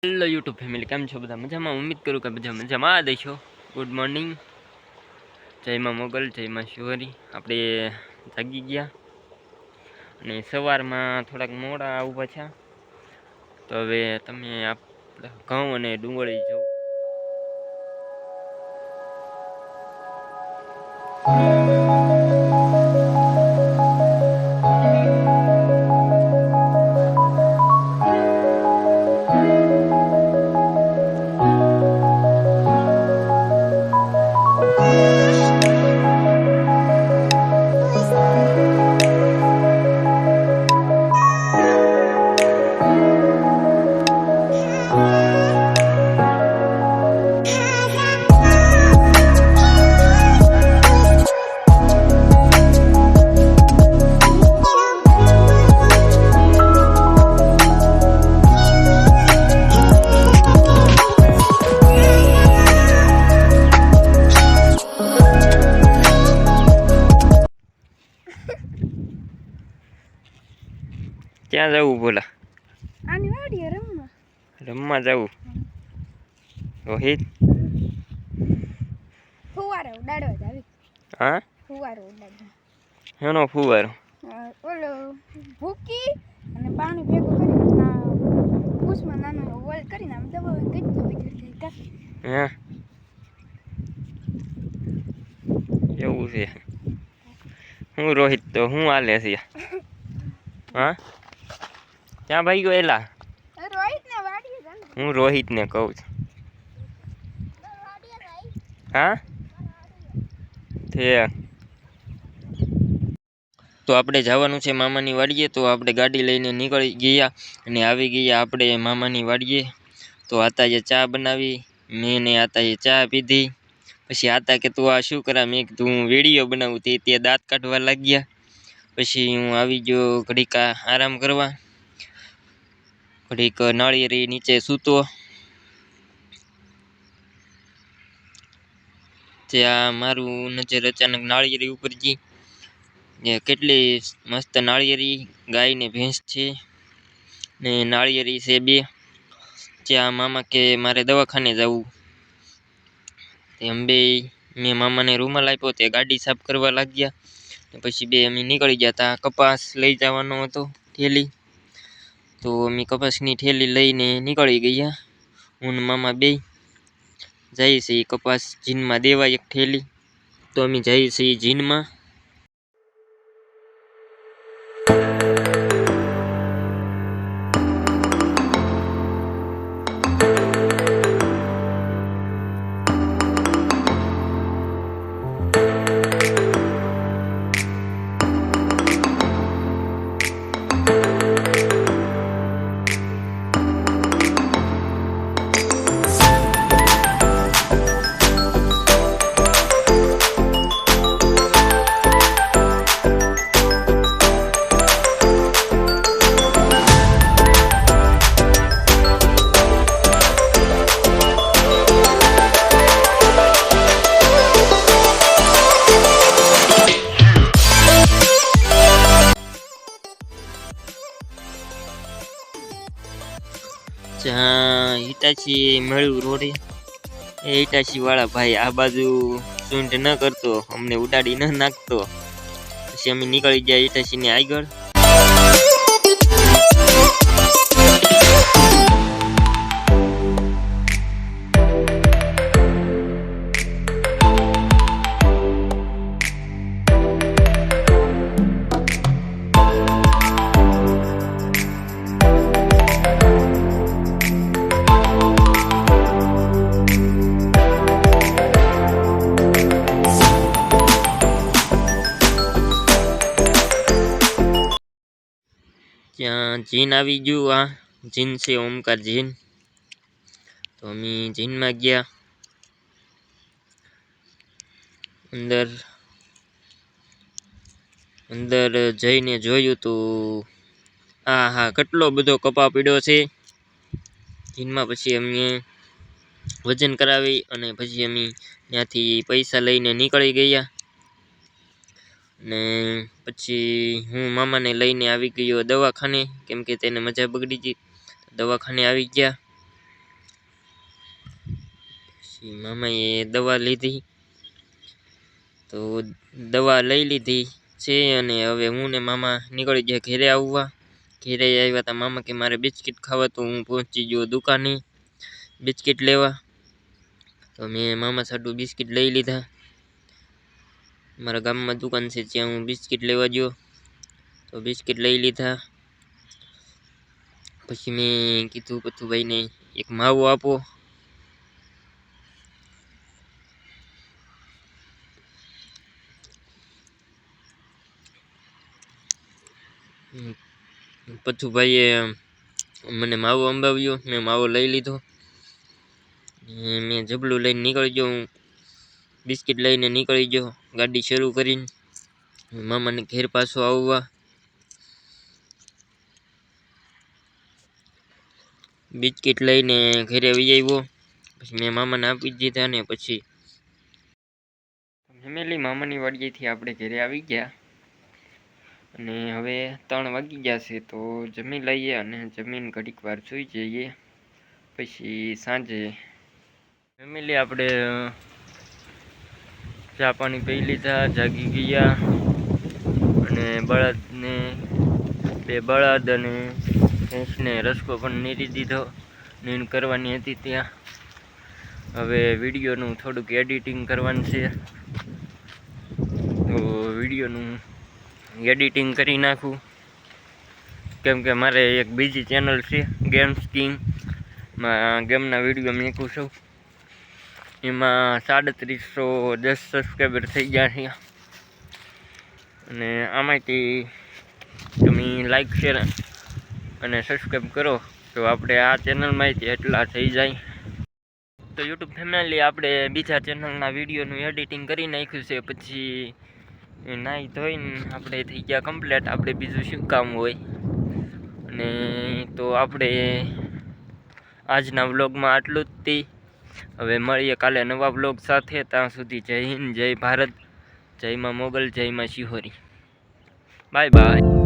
Hello YouTube family, કેમ છો બધા? મજામાં? ઉમ્મીદ કરું કે બધા મજામાં દેશો. ગુડ મોર્નિંગ, જય માં મોગલ, જય માં શિવરી. આપણે જાગી ગયા અને સવારમાં થોડાક મોડા ઊભા છે. તો હવે તમે આપણે ઘઉં અને ડુંગળી જો. ક્યાં જવું બોલા? આની વાડીએ રમવા. રમવા જવું? રોહિત ફુવારો ઉડાડવા જાવી. હા, ફુવારો ઉડાડવા. હેનો ફુવારો? ઓલો ભૂકી અને પાણી ભેગું કરીને ઉસમાં નાનો હોલ કરીને આમ દબાવી કેટલું વિચર થાય. હે, એવું છે? હું રોહિત તો હું હાલે છે? હા, ક્યાં ભાઈ ગયો એલા? રોહિત ને વાડીએ જાને. હું રોહિત ને કહું છું. હા તે તો આપણે જવાનું છે મામાની વાડીએ. તો આપણે ગાડી લઈને નીકળી ગયા અને આવી ગયા આપણે મામાની વાડીએ. તો આતાએ ચા બનાવી, મેં ને આતાએ ચા પીધી. પછી આતા કે તું આ શું કરા? મેં કીધું હું વિડીયો બનાવું. તે દાંત કાઢવા લાગ્યા. પછી હું આવી ગયો ઘડીક આરામ કરવા. ઘડીક નાળિયેરી નીચે સૂતો. ત્યાં મારું નજર અચાનક નાળિયેરી ઉપર ગઈ. કેટલી મસ્ત નાળિયેરી ગાય ને ભેંસ છે ને નાળિયેરી છે બે. ત્યાં મામા કે મારે દવાખાને જવું. એમ બે મેં મામાને રૂમાલ આપ્યો, તે ગાડી સાફ કરવા લાગ્યા. પછી બે અમે નીકળી ગયા તા. કપાસ લઈ જવાનો હતો, થેલી. તો અમે કપાસની થેલી લઈને નીકળી ગયા. હું ને મામા બે જઈએ છીએ કપાસ જીનમાં દેવાય એક થેલી. તો અમે જઈએ છીએ જીનમાં. જ્યાં હિટાચી મળ્યું રોડે, એ હિટાચી વાળા ભાઈ આ બાજુ સૂંઢ ન કરતો, અમને ઉડાડી ન નાખતો. પછી અમે નીકળી ગયા હિટાચી ની આગળ. ત્યાં જીન આવી ગયું. આ જીન છે ઓમકાર જીન. તો અમે જીનમાં ગયા. અંદર જઈને જોયું તો હા કેટલો બધો કપા પીડ્યો છે જીનમાં. પછી અમે વજન કરાવી અને પછી અમે ત્યાંથી પૈસા લઈને નીકળી ગયા. ને પછી હું મામાને લઈને આવી ગયો દવાખાને, કેમ કે તેને મજા બગડી ગઈ. દવાખાને આવી ગયા. પછી મામાએ દવા લીધી, તો દવા લઈ લીધી છે અને હવે હું ને મામા નીકળી ગયા ઘેરે આવવા. ઘેરે આવ્યા હતા મામા કે મારે બિસ્કિટ ખાવા, તો હું પહોંચી ગયો દુકાને બિસ્કિટ લેવા. તો મેં મામા સાટું બિસ્કિટ લઈ લીધા. મારા ગામમાં દુકાન છે ત્યાં હું બિસ્કિટ લેવા ગયો, તો બિસ્કિટ લઈ લીધા. પછી મેં કીધું પથુભાઈને એક માવો આપો. પથુભાઈએ મને માવો અંબાવ્યો, મેં માવો લઈ લીધો. મેં જબલું લઈને નીકળી ગયો, હું બિસ્કિટ લઈને નીકળી ગયો ગાડી શરૂ કરીને મામાને ઘેર પાછો આવવા. બિસ્કિટ લઈને ઘરે આવી આવ્યો, પછી મેં મામાને આપી દીધા ને પછી ફેમિલી મામાની વાડીએથી આપણે ઘરે આવી ગયા અને હવે 3 વાગી ગયા છે. તો જમી લઈએ અને જમીન ઘડીક વાર સૂઈ જઈએ, પછી સાંજે ફેમિલી આપણે ચા પાણી પી લીધા, જાગી ગયા અને બળદને 2 બળદ અને ભેંસને રસકો પણ નીરી દીધો. નીણ કરવાની હતી ત્યાં. હવે વિડીયોનું થોડુંક એડિટિંગ કરવાનું છે, તો વિડીયોનું એડિટિંગ કરી નાખું, કેમ કે મારે એક બીજી ચેનલ છે ગેમ્સ કિંગમાં ગેમના વિડીયો મેકું છું. એમાં 3710 સબસ્ક્રાઈબર થઈ ગયા છે અને આમાંથી તમે લાઈક શેર અને સબસ્ક્રાઈબ કરો તો આપણે આ ચેનલમાંથી એટલા થઈ જાય. તો યુટ્યુબ ફેમિલી આપણે બીજા ચેનલના વિડીયોનું એડિટિંગ કરી નાખ્યું છે. પછી નાહી ધોઈને આપણે થઈ ગયા કમ્પ્લીટ. આપણે બીજું શું કામ હોય. અને તો આપણે આજના વ્લોગમાં આટલું જ હતી. હવે મળીએ કાલે નવા વ્લોગ સાથે. ત્યાં સુધી જય હિન્દ, જય ભારત, જય માં મોગલ, જય માં શિહોરી. Bye bye.